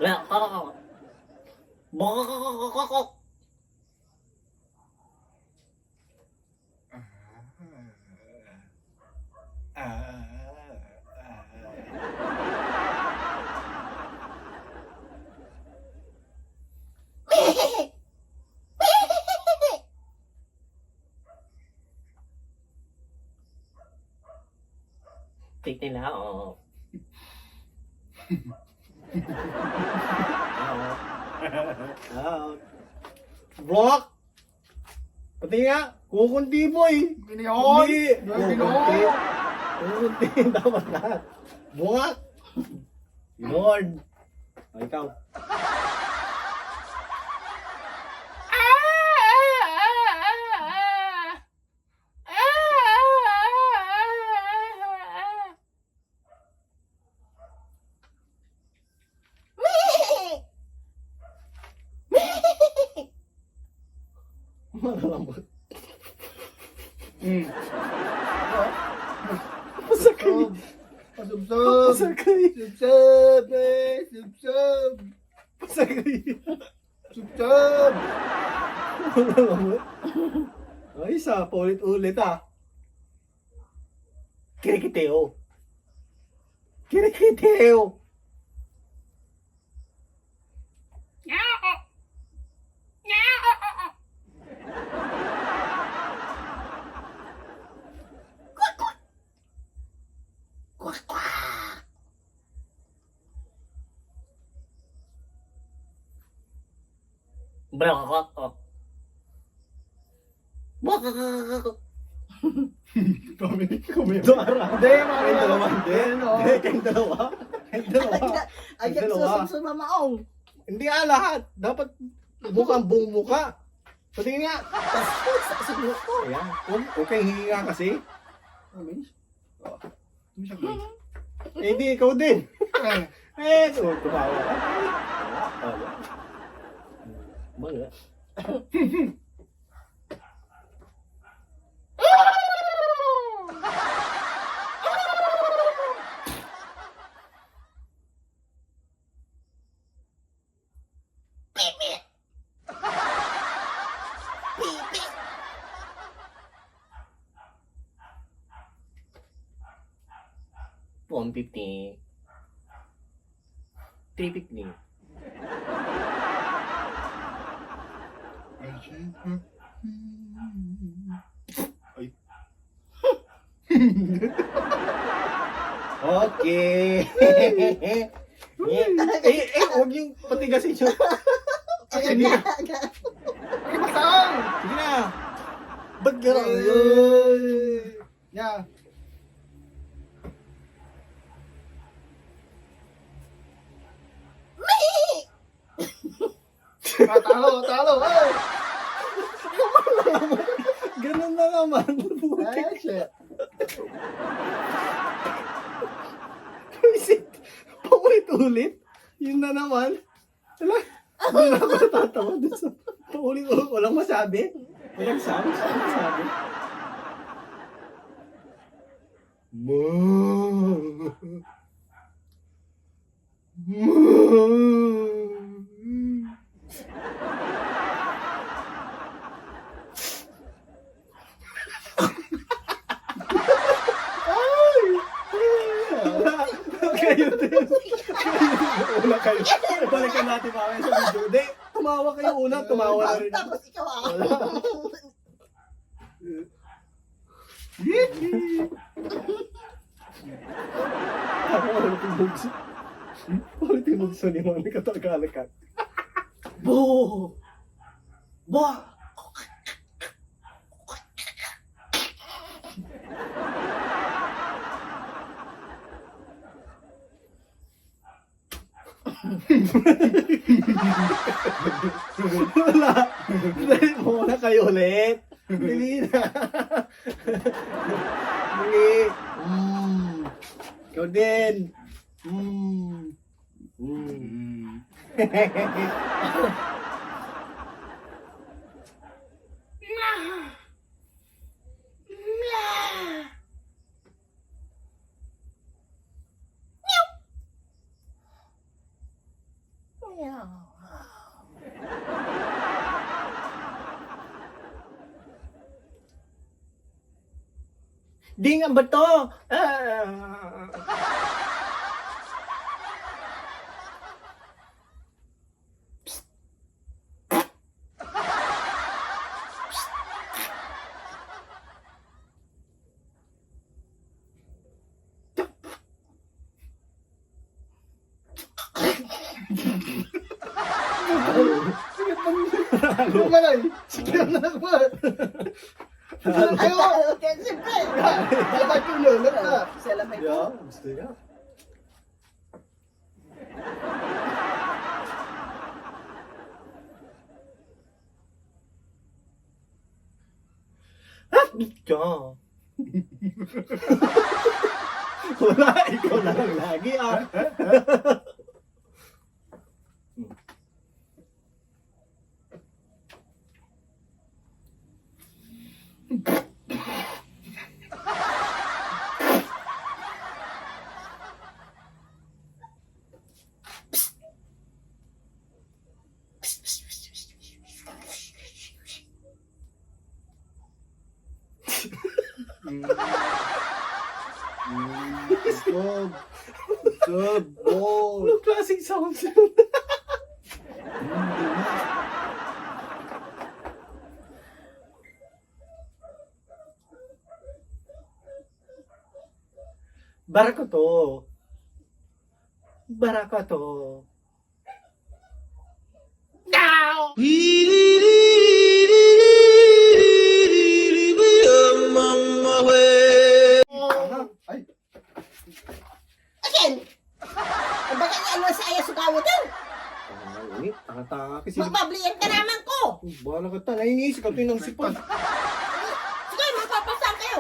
แล้วก็บอก อ่า ติดได้แล้วบล็อกปฏิเนี้ยกูคนดีboy Gini Hindi. Giniกูคนดีdapat lahat buwak Lord ikaw malambot pasakay Pasubsob. pasakay Subsob. Subsob. pasakay Subsob. malambot ay isa paulit-ulit kirikiteo kirikiteo Blok. Dominic, kumayo. Dora. Hindi, Kayong dalawa. Hindi. Hindi, kayong dalawa. Kayong dalawa. Ay, Kayong dalawa. susunod mamaong. Hindi lahat. Dapat mukhang buong muka. Patingin nga. Susunod ko. Ayan. Huwag kayong hihinga kasi. Hindi, ikaw din. Tumawa ka. Mga. $150. $350. Ay. Okay. Huwag yung patigasin siya. Sige na. Sige na. Ba't gano'n? Yeah. Talo. Ay! Ganun na naman. Ay, shit. Isip, paulit-ulit. Yun na naman. Wala. Hindi na ako natatawa dun sa paulit-ulit. Walang masabi. Walang sounds. Walang masabi. Kayo din. Una kayo. Balikan natin mamaya sa video. Hindi, tumawa kayo una, tumawa na rin. Tapos ikaw Ako ulit yung bugso. Ulit yung bugso ni Monica Tagalakan. Bo! Bo! Wala. Dali muna kayo ulit. Dili na. Dili. Ikaw din. Ding ang bato! Ah! Ano ba lang? Sige na lang ba? Ayaw! Okay, siyempre. Dapat yung lulot na. Sila may Yeah, gusto niya. Ah! Ika! Wala, ikaw na lang lagi ah. Good. Good boy. Anong klaseng sounds yun? Barako to. Barako to. Ay, Akin! Ang bagay niya ano sa ayos sugawit yan. Ulit, tanga-tanga kasi. Magbabliyan ka naman ko. Bahala ka ta, nainis ka ito ng sipon. Sige, magpapasang kayo.